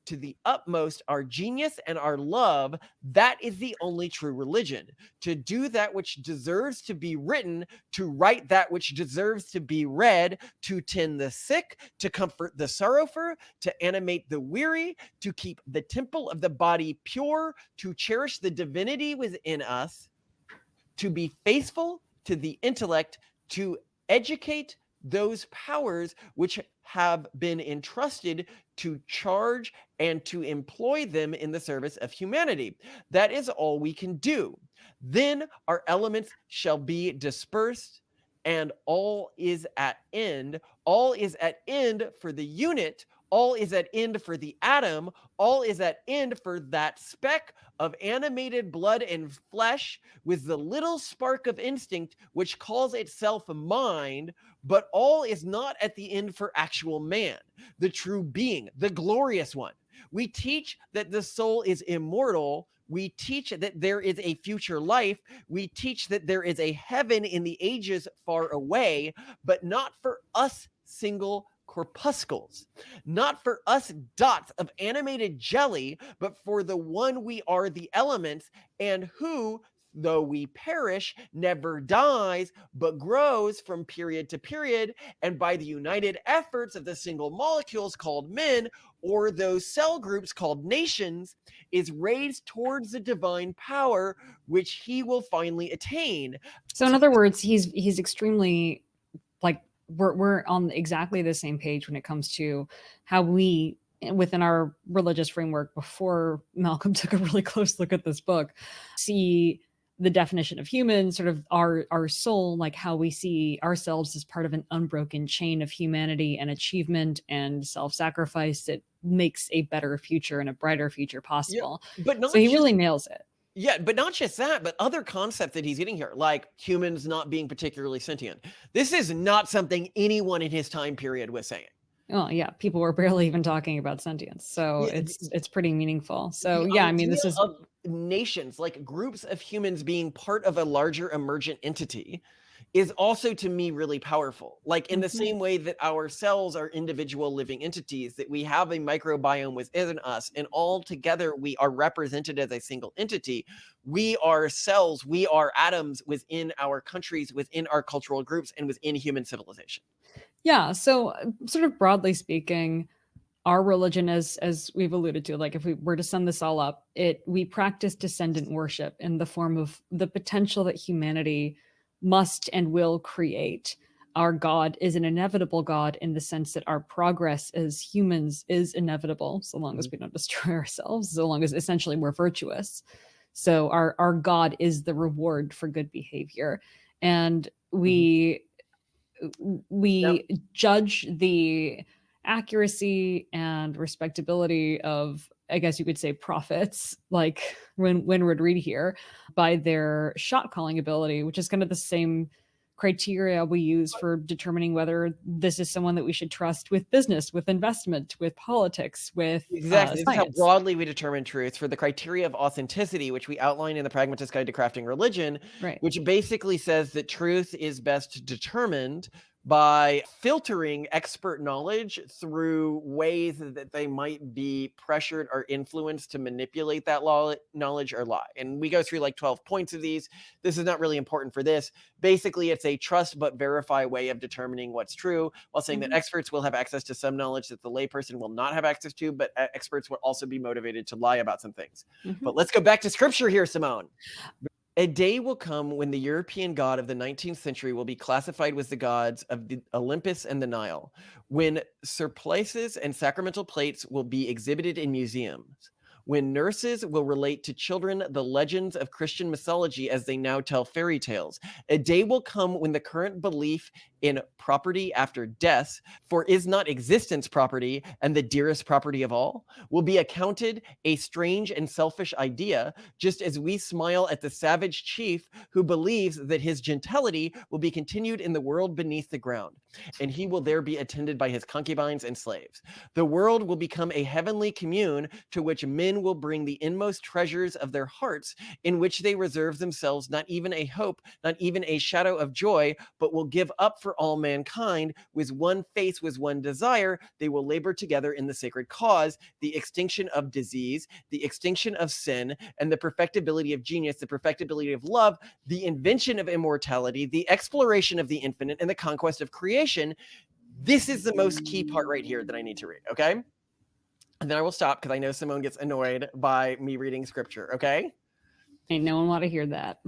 to the utmost our genius and our love. That is the only true religion. To do that which deserves to be written, to write that which deserves to be read, to tend the sick, to comfort the sorrowful, to animate the weary, to keep the temple of the body pure, to cherish the divinity within us, to be faithful to the intellect, to educate those powers which have been entrusted, to charge and to employ them in the service of humanity. That is all we can do. Then our elements shall be dispersed, and all is at end. All is at end for the unit. All is at end for the atom. All is at end for that speck of animated blood and flesh with the little spark of instinct which calls itself mind. But all is not at the end for actual man, the true being, the glorious one. We teach that the soul is immortal. We teach that there is a future life. We teach that there is a heaven in the ages far away, but not for us single corpuscles, not for us dots of animated jelly, but for the one we are, the elements, and who, though we perish, never dies, but grows from period to period, and by the united efforts of the single molecules called men, or those cell groups called nations, is raised towards the divine power, which he will finally attain. So in other words, he's extremely we're on exactly the same page when it comes to how we, within our religious framework, before Malcolm took a really close look at this book, see the definition of human, sort of our soul, like how we see ourselves as part of an unbroken chain of humanity and achievement and self-sacrifice that makes a better future and a brighter future possible. But not So he just, really nails it. yeah, but not just that, but other concepts that he's getting here, like humans not being particularly sentient. This is not something anyone in his time period was saying. Oh yeah, people were barely even talking about sentience, so Yeah, it's pretty meaningful. So the yeah, I mean, this idea is of nations, like groups of humans being part of a larger emergent entity, is also to me really powerful. Like in the same way that our cells are individual living entities, that we have a microbiome within us, and all together we are represented as a single entity. We are cells, we are atoms within our countries, within our cultural groups, and within human civilization. yeah. So sort of broadly speaking, our religion, as we've alluded to, like if we were to sum this all up, we practice descendant worship in the form of the potential that humanity must and will create. Our God is an inevitable God in the sense that our progress as humans is inevitable, so long as we don't destroy ourselves, so long as essentially we're virtuous. So our God is the reward for good behavior. And we judge the accuracy and respectability of, I guess you could say, prophets, like when Winward Reed here, by their shot calling ability, which is kind of the same criteria we use for determining whether this is someone that we should trust with business, with investment, with politics, with Exactly. This is how science. broadly we determine truth for the criteria of authenticity, which we outline in the Pragmatist Guide to Crafting Religion, Right. which basically says that truth is best determined by filtering expert knowledge through ways that they might be pressured or influenced to manipulate that knowledge or lie. And we go through like 12 points of these. This is not really important for this. Basically, it's a trust but verify way of determining what's true, while saying that experts will have access to some knowledge that the layperson will not have access to, but experts will also be motivated to lie about some things. But let's go back to scripture here, Simone. A day will come when the European god of the 19th century will be classified with the gods of the Olympus and the Nile, when surplices and sacramental plates will be exhibited in museums, when nurses will relate to children the legends of Christian mythology as they now tell fairy tales. A day will come when the current belief in property after death, for is not existence property and the dearest property of all, will be accounted a strange and selfish idea, just as we smile at the savage chief who believes that his gentility will be continued in the world beneath the ground, and he will there be attended by his concubines and slaves. The world will become a heavenly commune to which men will bring the inmost treasures of their hearts, in which they reserve themselves not even a hope, not even a shadow of joy, but will give up for all mankind with one faith, with one desire. They will labor together in the sacred cause, the extinction of disease, the extinction of sin, and the perfectibility of genius, the perfectibility of love, the invention of immortality, the exploration of the infinite, and the conquest of creation. This is the most key part right here that I need to read, okay? And then I will stop because I know Simone gets annoyed by me reading scripture, okay? Ain't no one want to hear that.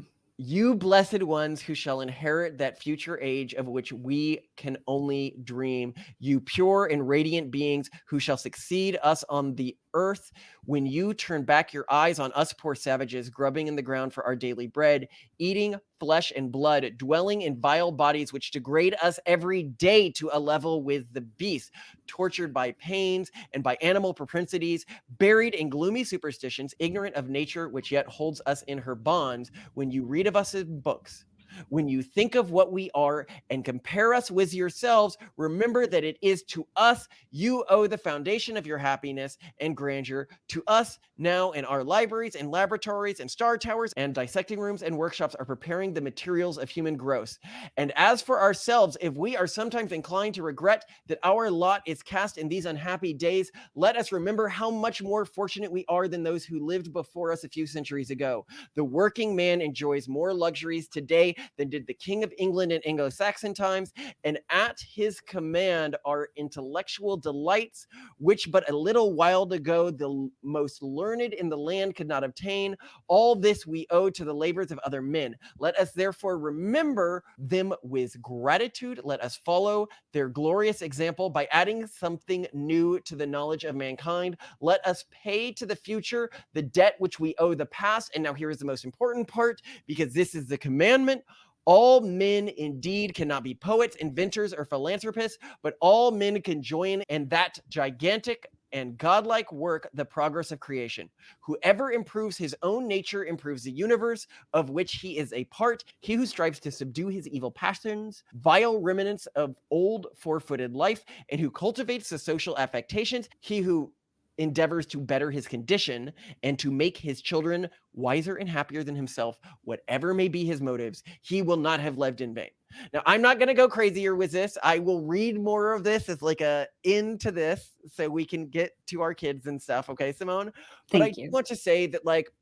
You blessed ones who shall inherit that future age of which we can only dream, you pure and radiant beings who shall succeed us on the earth, when you turn back your eyes on us poor savages, grubbing in the ground for our daily bread, eating flesh and blood, dwelling in vile bodies which degrade us every day to a level with the beasts, tortured by pains and by animal propensities, buried in gloomy superstitions, ignorant of nature which yet holds us in her bonds. When you read of us in books, when you think of what we are and compare us with yourselves, remember that it is to us you owe the foundation of your happiness and grandeur, to us now in our libraries and laboratories and star towers and dissecting rooms and workshops are preparing the materials of human growth. And as for ourselves, if we are sometimes inclined to regret that our lot is cast in these unhappy days, let us remember how much more fortunate we are than those who lived before us a few centuries ago. The working man enjoys more luxuries today than did the King of England in Anglo-Saxon times, and at his command are intellectual delights, which but a little while ago the most learned in the land could not obtain. All this we owe to the labors of other men. Let us therefore remember them with gratitude. Let us follow their glorious example by adding something new to the knowledge of mankind. Let us pay to the future the debt which we owe the past. And now here is the most important part, because this is the commandment. All men indeed cannot be poets, inventors, or philanthropists, but all men can join in that gigantic and godlike work, the progress of creation. Whoever improves his own nature improves the universe of which he is a part. He who strives to subdue his evil passions, vile remnants of old four-footed life, and who cultivates the social affectations, he who endeavors to better his condition and to make his children wiser and happier than himself, whatever may be his motives, he will not have lived in vain. Now, I'm not going to go crazier with this. I will read more of this as like a into this so we can get to our kids and stuff. Okay, Simone? But Thank you. want to say that, like,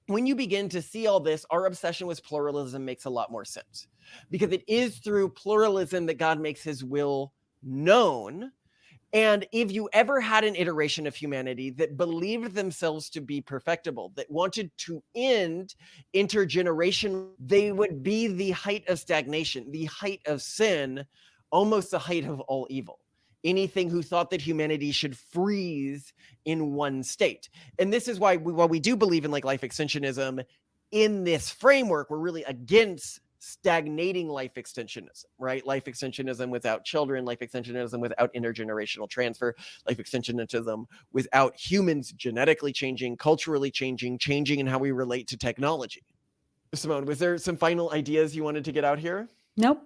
when you begin to see all this, our obsession with pluralism makes a lot more sense, because it is through pluralism that God makes his will known. And if you ever had an iteration of humanity that believed themselves to be perfectible, that wanted to end intergeneration, they would be the height of stagnation, the height of sin, almost the height of all evil. Anything who thought that humanity should freeze in one state. And this is why while we do believe in like life extensionism, in this framework, we're really against stagnating life extensionism, right? Life extensionism without children, life extensionism without intergenerational transfer, life extensionism without humans genetically changing, culturally changing in how we relate to technology. Simone, was there some final ideas you wanted to get out here? Nope.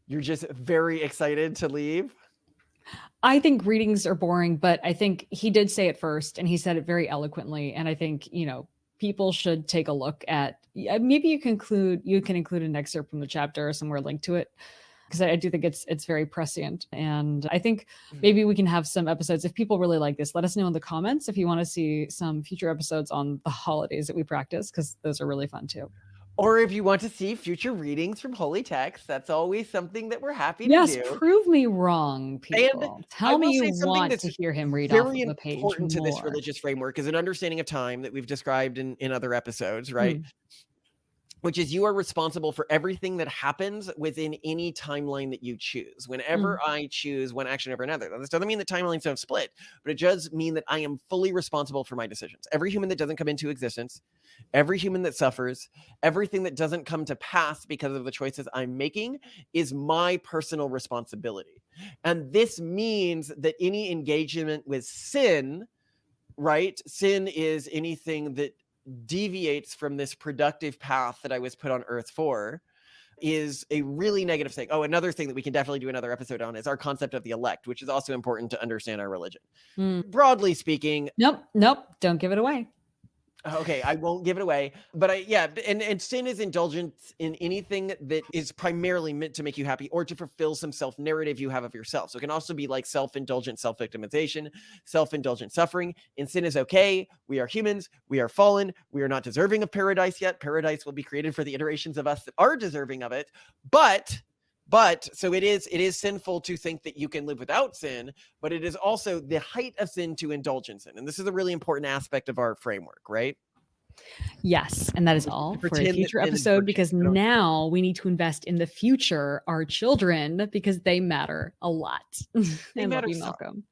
You're just very excited to leave? I think readings are boring, but I think he did say it first and he said it very eloquently. And I think, people should take a look at, maybe you can include an excerpt from the chapter or somewhere linked to it, because I do think it's very prescient. And I think maybe we can have some episodes. If people really like this, let us know in the comments if you want to see some future episodes on the holidays that we practice, because those are really fun too. Or if you want to see future readings from holy text, that's always something that we're happy to do. Yes, prove me wrong, people. And tell me you something want that's to hear him read off of very the page important to this more. religious framework is an understanding of time that we've described in other episodes, right? Which is, you are responsible for everything that happens within any timeline that you choose. Whenever I choose one action over another. Now, this doesn't mean that timelines don't split, but it does mean that I am fully responsible for my decisions. Every human that doesn't come into existence, every human that suffers, everything that doesn't come to pass because of the choices I'm making is my personal responsibility. And this means that any engagement with sin, right? Sin is anything that deviates from this productive path that I was put on earth for, is a really negative thing. Oh, another thing that we can definitely do another episode on is our concept of the elect, which is also important to understand our religion. Broadly speaking. Nope. Don't give it away. Okay, I won't give it away, but and sin is indulgence in anything that is primarily meant to make you happy or to fulfill some self-narrative you have of yourself. So it can also be like self-indulgent self-victimization, self-indulgent suffering. And sin is okay. We are humans. We are fallen. We are not deserving of paradise yet. Paradise will be created for the iterations of us that are deserving of it. But so it is sinful to think that you can live without sin, but it is also the height of sin to indulge in sin. And this is a really important aspect of our framework, right? Yes. And that is all for a future episode, because now we need to invest in the future, our children, because they matter a lot. They matter, Malcolm.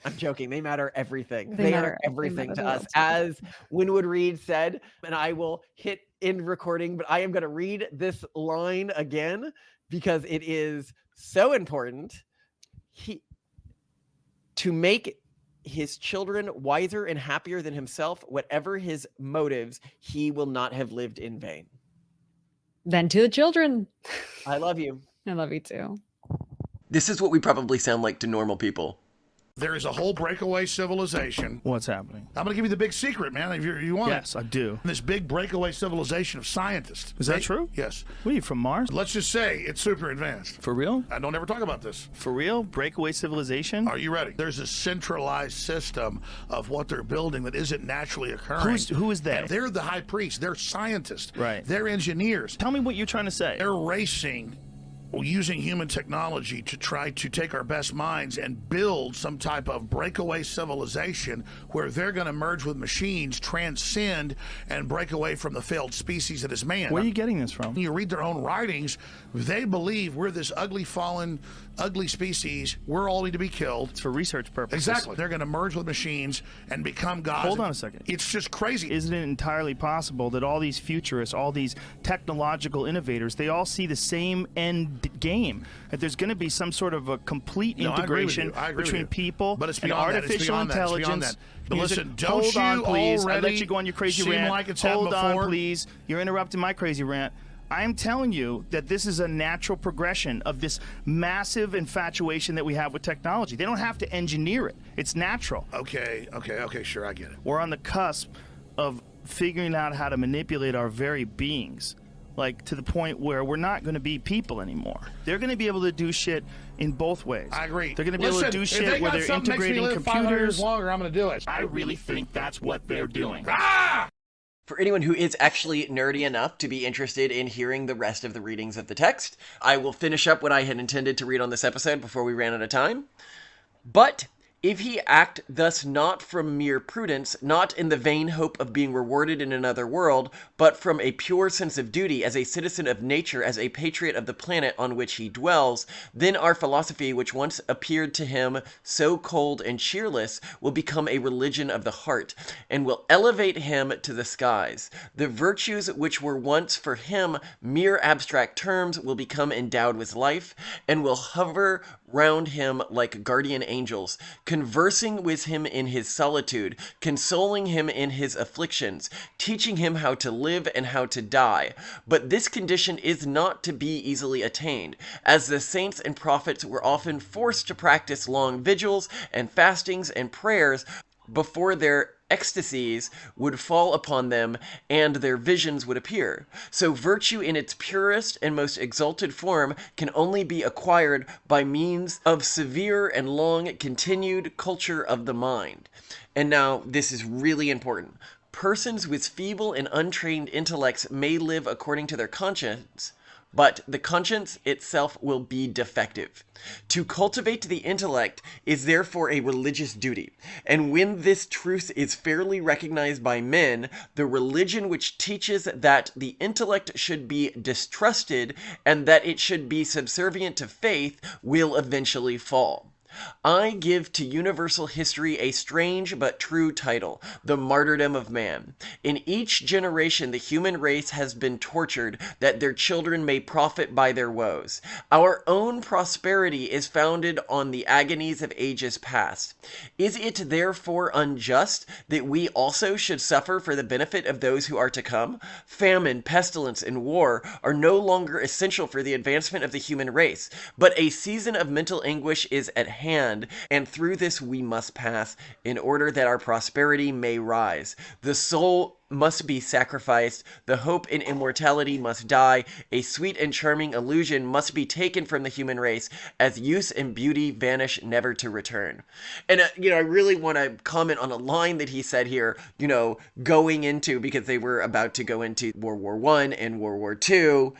I'm joking. They matter everything. They matter everything to us. As Winwood Reed said, and I will hit end recording, but I am going to read this line again, because it is so important. To make his children wiser and happier than himself, whatever his motives, he will not have lived in vain. Then to the children. I love you. I love you too. This is what we probably sound like to normal people. There is a whole breakaway civilization. What's happening? I'm going to give you the big secret, man, if you want it. Yes, I do. This big breakaway civilization of scientists. Is that true? Yes. What are you, from Mars? Let's just say it's super advanced. For real? I don't ever talk about this. For real? Breakaway civilization? Are you ready? There's a centralized system of what they're building that isn't naturally occurring. Who is they? And they're the high priests. They're scientists. Right. They're engineers. Tell me what you're trying to say. They're racing using human technology to try to take our best minds and build some type of breakaway civilization where they're going to merge with machines, transcend, and break away from the failed species that is man. Where are you getting this from? You read their own writings, they believe we're this ugly, fallen, ugly species. We're all need to be killed. It's for research purposes. Exactly. They're going to merge with machines and become gods. Hold on a second. It's just crazy. Isn't it entirely possible that all these futurists, all these technological innovators, they all see the same end game? That there's going to be some sort of a complete integration between people but it's and beyond artificial intelligence. But listen, don't hold on, you please. I already let you go on your crazy seem rant. like it's Hold happened on, before? please. You're interrupting my crazy rant. I'm telling you that this is a natural progression of this massive infatuation that we have with technology. They don't have to engineer it. It's natural. Okay, sure, I get it. We're on the cusp of figuring out how to manipulate our very beings, like to the point where we're not going to be people anymore. They're going to be able to do shit in both ways. I agree. They're going to be able to do shit where they're integrating computers. Longer, I'm going to do it. I really think that's what they're doing. For anyone who is actually nerdy enough to be interested in hearing the rest of the readings of the text, I will finish up what I had intended to read on this episode before we ran out of time. But if he act thus not from mere prudence, not in the vain hope of being rewarded in another world, but from a pure sense of duty as a citizen of nature, as a patriot of the planet on which he dwells, then our philosophy, which once appeared to him so cold and cheerless, will become a religion of the heart, and will elevate him to the skies. The virtues which were once for him mere abstract terms will become endowed with life, and will hover round him like guardian angels, conversing with him in his solitude, consoling him in his afflictions, teaching him how to live and how to die. But this condition is not to be easily attained, as the saints and prophets were often forced to practice long vigils and fastings and prayers before their ecstasies would fall upon them and their visions would appear. So virtue in its purest and most exalted form can only be acquired by means of severe and long continued culture of the mind. And now this is really important. Persons with feeble and untrained intellects may live according to their conscience, but the conscience itself will be defective. To cultivate the intellect is therefore a religious duty, and when this truth is fairly recognized by men, the religion which teaches that the intellect should be distrusted and that it should be subservient to faith will eventually fall. I give to universal history a strange but true title, the Martyrdom of Man. In each generation the human race has been tortured that their children may profit by their woes. Our own prosperity is founded on the agonies of ages past. Is it therefore unjust that we also should suffer for the benefit of those who are to come? Famine, pestilence, and war are no longer essential for the advancement of the human race, but a season of mental anguish is at hand, and through this we must pass in order that our prosperity may rise. The soul must be sacrificed, the hope in immortality must die, a sweet and charming illusion must be taken from the human race, as use and beauty vanish never to return. And, I really want to comment on a line that he said here, going into, because they were about to go into World War I and World War II,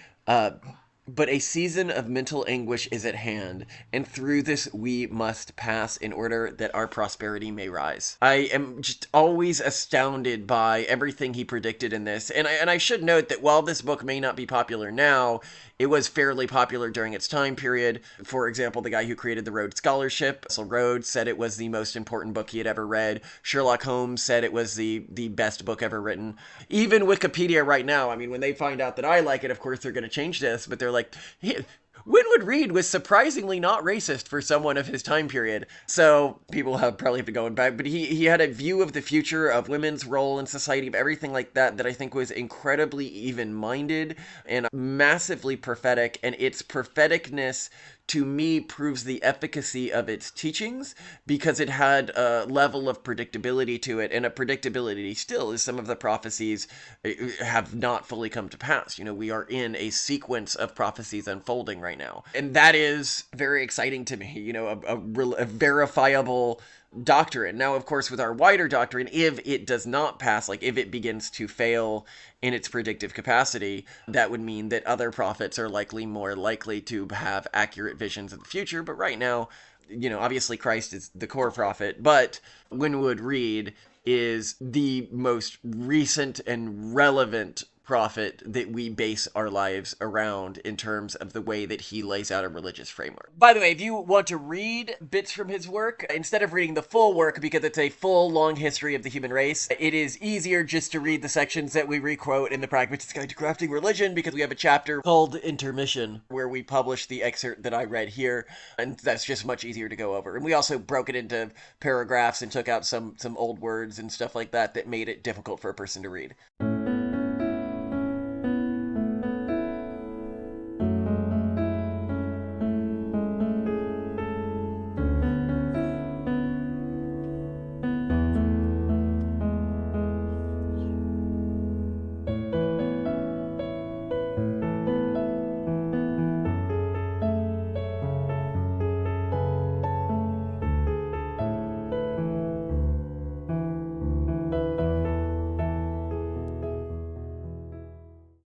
but a season of mental anguish is at hand, and through this we must pass in order that our prosperity may rise. I am just always astounded by everything he predicted in this, and I should note that while this book may not be popular now, it was fairly popular during its time period. For example, the guy who created the Rhodes Scholarship, Russell Rhodes, said it was the most important book he had ever read. Sherlock Holmes said it was the best book ever written. Even Wikipedia right now, when they find out that I like it, of course they're going to change this, but they're like, Winwood Reade was surprisingly not racist for someone of his time period. So people have probably been going back, but he had a view of the future of women's role in society, of everything like that I think was incredibly even-minded and massively prophetic, and its propheticness to me proves the efficacy of its teachings, because it had a level of predictability to it, and a predictability still is some of the prophecies have not fully come to pass. You know, we are in a sequence of prophecies unfolding right now, and that is very exciting to me. You know, a verifiable doctrine. Now, of course, with our wider doctrine, if it does not pass, like if it begins to fail in its predictive capacity, that would mean that other prophets are more likely to have accurate visions of the future. But right now, you know, obviously Christ is the core prophet, but Winwood Reade is the most recent and relevant prophet that we base our lives around in terms of the way that he lays out a religious framework. By the way, if you want to read bits from his work, instead of reading the full work, because it's a full, long history of the human race, it is easier just to read the sections that we requote in the Pragmatist's Guide to Crafting Religion, because we have a chapter called Intermission, where we publish the excerpt that I read here, and that's just much easier to go over. And we also broke it into paragraphs and took out some old words and stuff like that that made it difficult for a person to read.